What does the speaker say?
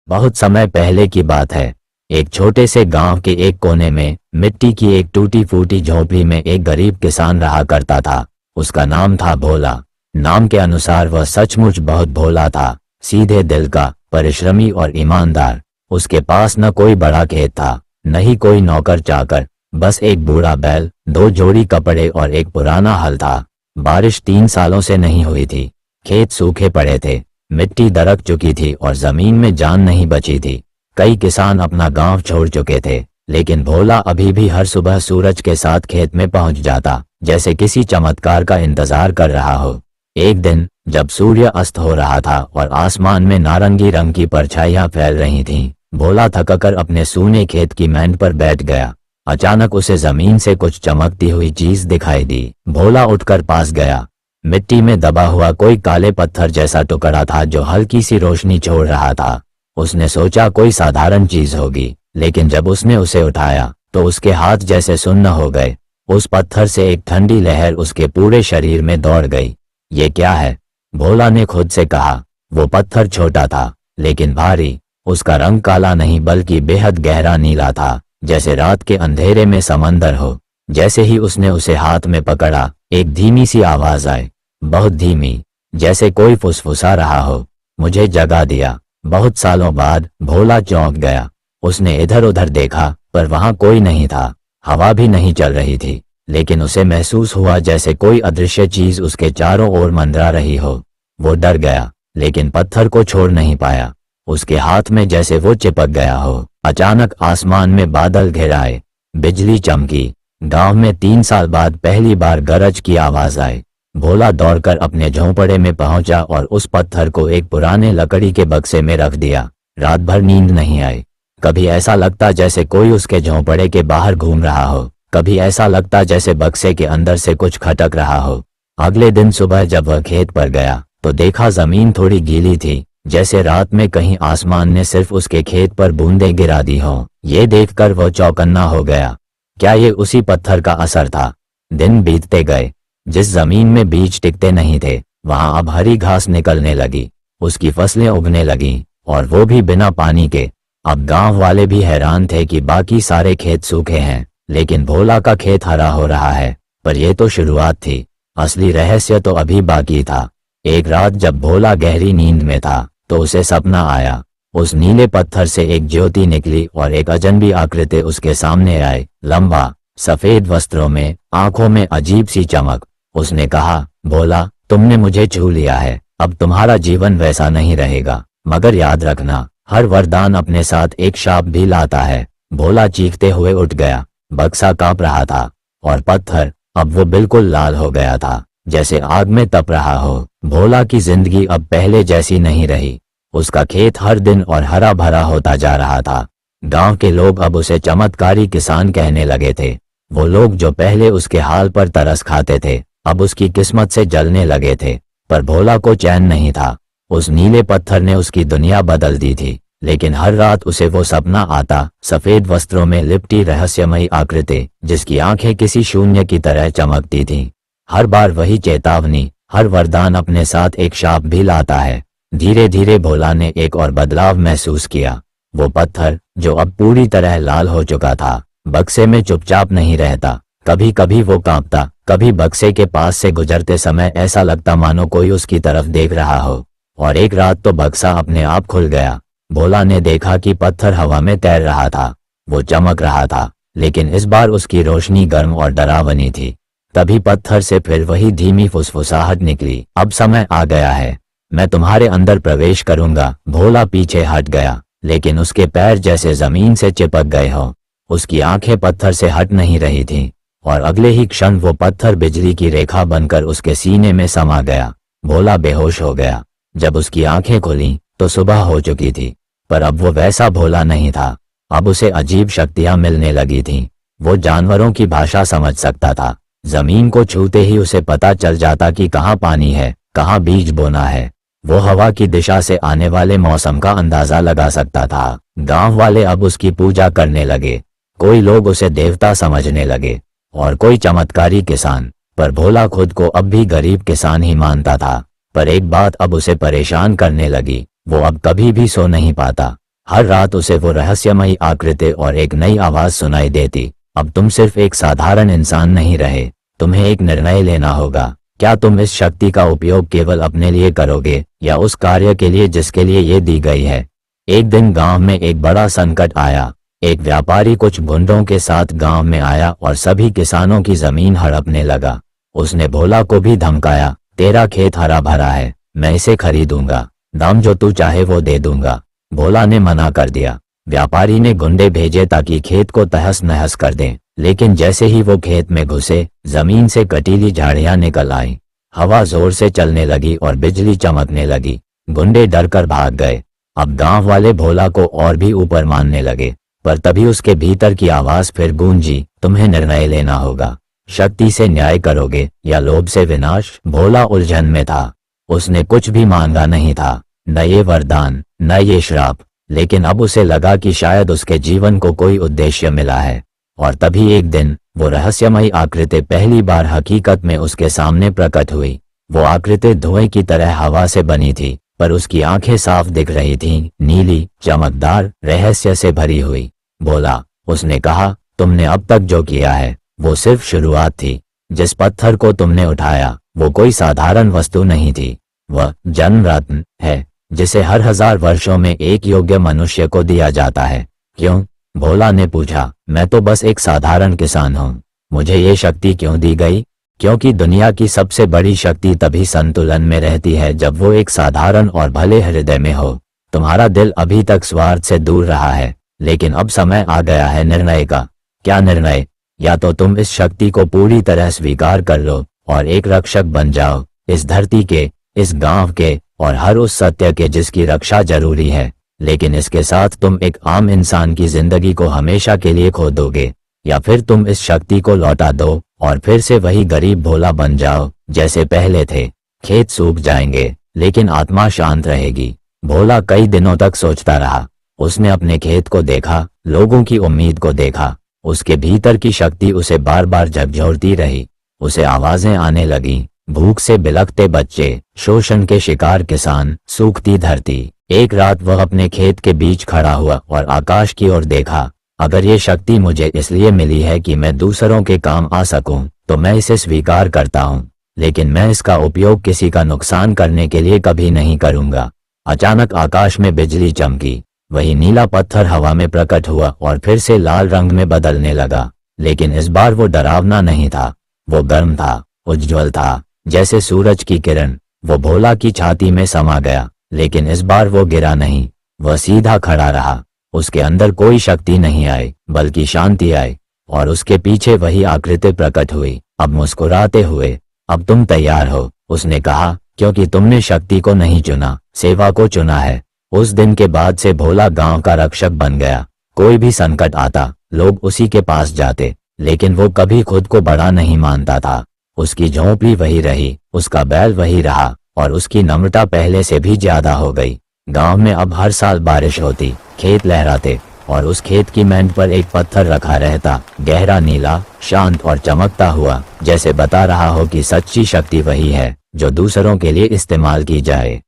बहुत समय पहले की बात है। एक छोटे से गांव के एक कोने में मिट्टी की एक टूटी फूटी झोपड़ी में एक गरीब किसान रहा करता था। उसका नाम था भोला। नाम के अनुसार वह सचमुच बहुत भोला था, सीधे दिल का, परिश्रमी और ईमानदार। उसके पास न कोई बड़ा खेत था, न ही कोई नौकर चाकर, बस एक बूढ़ा बैल, 2 जोड़ी कपड़े और एक पुराना हल था। बारिश 3 सालों से नहीं हुई थी। खेत सूखे पड़े थे, मिट्टी दरक चुकी थी और जमीन में जान नहीं बची थी। कई किसान अपना गांव छोड़ चुके थे, लेकिन भोला अभी भी हर सुबह सूरज के साथ खेत में पहुंच जाता, जैसे किसी चमत्कार का इंतजार कर रहा हो। एक दिन जब सूर्य अस्त हो रहा था और आसमान में नारंगी रंग की परछाइयां फैल रही थीं, भोला थककर अपने सूने खेत की मेंढ पर बैठ गया। अचानक उसे जमीन से कुछ चमकती हुई चीज दिखाई दी। भोला उठकर पास गया। मिट्टी में दबा हुआ कोई काले पत्थर जैसा टुकड़ा था जो हल्की सी रोशनी छोड़ रहा था। उसने सोचा कोई साधारण चीज होगी, लेकिन जब उसने उसे उठाया तो उसके हाथ जैसे सुन्न हो गए। उस पत्थर से एक ठंडी लहर उसके पूरे शरीर में दौड़ गई। ये क्या है? भोला ने खुद से कहा। वो पत्थर छोटा था, लेकिन भारी। उसका रंग काला नहीं बल्कि बेहद गहरा नीला था, जैसे रात के अंधेरे में समंदर हो। जैसे ही उसने उसे हाथ में पकड़ा, एक धीमी सी आवाज आई, बहुत धीमी, जैसे कोई फुसफुसा रहा हो, मुझे जगा दिया। बहुत सालों बाद भोला चौंक गया। उसने इधर उधर देखा, पर वहां कोई नहीं था। हवा भी नहीं चल रही थी, लेकिन उसे महसूस हुआ जैसे कोई अदृश्य चीज उसके चारों ओर मंडरा रही हो। वो डर गया, लेकिन पत्थर को छोड़ नहीं पाया। उसके हाथ में जैसे वो चिपक गया हो। अचानक आसमान में बादल घिर आए, बिजली चमकी। गांव में 3 साल बाद पहली बार गरज की आवाज आई। भोला दौड़कर अपने झोंपड़े में पहुंचा और उस पत्थर को एक पुराने लकड़ी के बक्से में रख दिया। रात भर नींद नहीं आई। कभी ऐसा लगता जैसे कोई उसके झोंपड़े के बाहर घूम रहा हो, कभी ऐसा लगता जैसे बक्से के अंदर से कुछ खटक रहा हो। अगले दिन सुबह जब वह खेत पर गया तो देखा जमीन थोड़ी गीली थी, जैसे रात में कहीं आसमान ने सिर्फ उसके खेत पर बूंदें गिरा दी हों। ये देखकर वह चौकन्ना हो गया। क्या ये उसी पत्थर का असर था? दिन बीतते गए। जिस जमीन में बीज टिकते नहीं थे, वहां अब हरी घास निकलने लगी। उसकी फसलें उगने लगीं, और वो भी बिना पानी के। अब गांव वाले भी हैरान थे कि बाकी सारे खेत सूखे हैं, लेकिन भोला का खेत हरा हो रहा है। पर यह तो शुरुआत थी, असली रहस्य तो अभी बाकी था। एक रात जब भोला गहरी नींद में था तो उसे सपना आया। उस नीले पत्थर से एक ज्योति निकली और एक अजनबी आकृति उसके सामने आई, लंबा, सफेद वस्त्रों में, आंखों में अजीब सी चमक। उसने कहा, भोला, तुमने मुझे छू लिया है। अब तुम्हारा जीवन वैसा नहीं रहेगा, मगर याद रखना, हर वरदान अपने साथ एक शाप भी लाता है। भोला चीखते हुए उठ गया। बक्सा कांप रहा था और पत्थर, अब वो बिल्कुल लाल हो गया था, जैसे आग में तप रहा हो। भोला की जिंदगी अब पहले जैसी नहीं रही। उसका खेत हर दिन और हरा भरा होता जा रहा था। गांव के लोग अब उसे चमत्कारी किसान कहने लगे थे। वो लोग जो पहले उसके हाल पर तरस खाते थे, अब उसकी किस्मत से जलने लगे थे। पर भोला को चैन नहीं था। उस नीले पत्थर ने उसकी दुनिया बदल दी थी, लेकिन हर रात उसे वो सपना आता, सफेद वस्त्रों में लिपटी रहस्यमयी आकृति, जिसकी आंखें किसी शून्य की तरह चमकती थीं। हर बार वही चेतावनी, हर वरदान अपने साथ एक शाप भी लाता है। धीरे धीरे भोला ने एक और बदलाव महसूस किया। वो पत्थर, जो अब पूरी तरह लाल हो चुका था, बक्से में चुपचाप नहीं रहता। कभी कभी वो कांपता, कभी बक्से के पास से गुजरते समय ऐसा लगता मानो कोई उसकी तरफ देख रहा हो। और एक रात तो बक्सा अपने आप खुल गया। भोला ने देखा कि पत्थर हवा में तैर रहा था। वो चमक रहा था, लेकिन इस बार उसकी रोशनी गर्म और डरावनी थी। तभी पत्थर से फिर वही धीमी फुसफुसाहट निकली, अब समय आ गया है, मैं तुम्हारे अंदर प्रवेश करूंगा। भोला पीछे हट गया, लेकिन उसके पैर जैसे जमीन से चिपक गए हों। उसकी आंखें पत्थर से हट नहीं रही थीं, और अगले ही क्षण वो पत्थर बिजली की रेखा बनकर उसके सीने में समा गया। भोला बेहोश हो गया। जब उसकी आंखें खुलीं तो सुबह हो चुकी थी, पर अब वो वैसा भोला नहीं था। अब उसे अजीब शक्तियां मिलने लगी थीं। वो जानवरों की भाषा समझ सकता था। जमीन को छूते ही उसे पता चल जाता कि कहाँ पानी है, कहाँ बीज बोना है। वो हवा की दिशा से आने वाले मौसम का अंदाजा लगा सकता था। गांव वाले अब उसकी पूजा करने लगे। कोई लोग उसे देवता समझने लगे और कोई चमत्कारी किसान। पर भोला खुद को अब भी गरीब किसान ही मानता था। पर एक बात अब उसे परेशान करने लगी, वो अब कभी भी सो नहीं पाता। हर रात उसे वो रहस्यमयी आकृति और एक नई आवाज सुनाई देती। अब तुम सिर्फ एक साधारण इंसान नहीं रहे, तुम्हें एक निर्णय लेना होगा। क्या तुम इस शक्ति का उपयोग केवल अपने लिए करोगे या उस कार्य के लिए जिसके लिए ये दी गई है? एक दिन गांव में एक बड़ा संकट आया। एक व्यापारी कुछ गुंडों के साथ गांव में आया और सभी किसानों की जमीन हड़पने लगा। उसने भोला को भी धमकाया, तेरा खेत हरा भरा है, मैं इसे खरीदूंगा, दाम जो तू चाहे वो दे दूंगा। भोला ने मना कर दिया। व्यापारी ने गुंडे भेजे ताकि खेत को तहस नहस कर दें, लेकिन जैसे ही वो खेत में घुसे, जमीन से कटीली झाड़ियां निकल आईं। हवा जोर से चलने लगी और बिजली चमकने लगी। गुंडे डरकर भाग गए। अब गांव वाले भोला को और भी ऊपर मानने लगे, पर तभी उसके भीतर की आवाज फिर गूंजी, तुम्हें निर्णय लेना होगा, शक्ति से न्याय करोगे या लोभ से विनाश? भोला उलझन में था। उसने कुछ भी मांगा नहीं था, न ये वरदान न ये श्राप, लेकिन अब उसे लगा कि शायद उसके जीवन को कोई उद्देश्य मिला है। और तभी एक दिन वो रहस्यमयी आकृति पहली बार हकीकत में उसके सामने प्रकट हुई। वो आकृति धुएं की तरह हवा से बनी थी, पर उसकी आंखें साफ दिख रही थीं, नीली, चमकदार, रहस्य से भरी हुई। बोला, उसने कहा, तुमने अब तक जो किया है वो सिर्फ शुरुआत थी। जिस पत्थर को तुमने उठाया वो कोई साधारण वस्तु नहीं थी, वह जन्म रत्न है जिसे हर 1000 वर्षों में एक योग्य मनुष्य को दिया जाता है। क्यों? भोला ने पूछा। मैं तो बस एक साधारण किसान हूँ, मुझे ये शक्ति क्यों दी गई? क्योंकि दुनिया की सबसे बड़ी शक्ति तभी संतुलन में रहती है जब वो एक साधारण और भले हृदय में हो। तुम्हारा दिल अभी तक स्वार्थ से दूर रहा है, लेकिन अब समय आ गया है निर्णय का। क्या निर्णय? या तो तुम इस शक्ति को पूरी तरह स्वीकार कर लो और एक रक्षक बन जाओ, इस धरती के, इस गांव के और हर उस सत्य के जिसकी रक्षा जरूरी है, लेकिन इसके साथ तुम एक आम इंसान की जिंदगी को हमेशा के लिए खो दोगे। या फिर तुम इस शक्ति को लौटा दो और फिर से वही गरीब भोला बन जाओ जैसे पहले थे। खेत सूख जाएंगे लेकिन आत्मा शांत रहेगी। भोला कई दिनों तक सोचता रहा। उसने अपने खेत को देखा, लोगों की उम्मीद को देखा। उसके भीतर की शक्ति उसे बार बार झकझोरती रही। उसे आवाजें आने लगीं, भूख से बिलखते बच्चे, शोषण के शिकार किसान, सूखती धरती। एक रात वह अपने खेत के बीच खड़ा हुआ और आकाश की ओर देखा। अगर ये शक्ति मुझे इसलिए मिली है कि मैं दूसरों के काम आ सकूं, तो मैं इसे स्वीकार करता हूं, लेकिन मैं इसका उपयोग किसी का नुकसान करने के लिए कभी नहीं करूंगा। अचानक आकाश में बिजली चमकी। वही नीला पत्थर हवा में प्रकट हुआ और फिर से लाल रंग में बदलने लगा, लेकिन इस बार वो डरावना नहीं था, वो गर्म था, उज्ज्वल था, जैसे सूरज की किरण। वो भोला की छाती में समा गया, लेकिन इस बार वो गिरा नहीं, वह सीधा खड़ा रहा। उसके अंदर कोई शक्ति नहीं आई, बल्कि शांति आई, और उसके पीछे वही आकृति प्रकट हुई, अब मुस्कुराते हुए। अब तुम तैयार हो, उसने कहा, क्योंकि तुमने शक्ति को नहीं चुना, सेवा को चुना है। उस दिन के बाद से भोला गांव का रक्षक बन गया। कोई भी संकट आता, लोग उसी के पास जाते, लेकिन वो कभी खुद को बड़ा नहीं मानता था। उसकी झोंपड़ी वही रही, उसका बैल वही रहा, और उसकी नम्रता पहले से भी ज्यादा हो गई। गांव में अब हर साल बारिश होती, खेत लहराते, और उस खेत की मेंढ पर एक पत्थर रखा रहता, गहरा नीला, शांत और चमकता हुआ, जैसे बता रहा हो कि सच्ची शक्ति वही है जो दूसरों के लिए इस्तेमाल की जाए।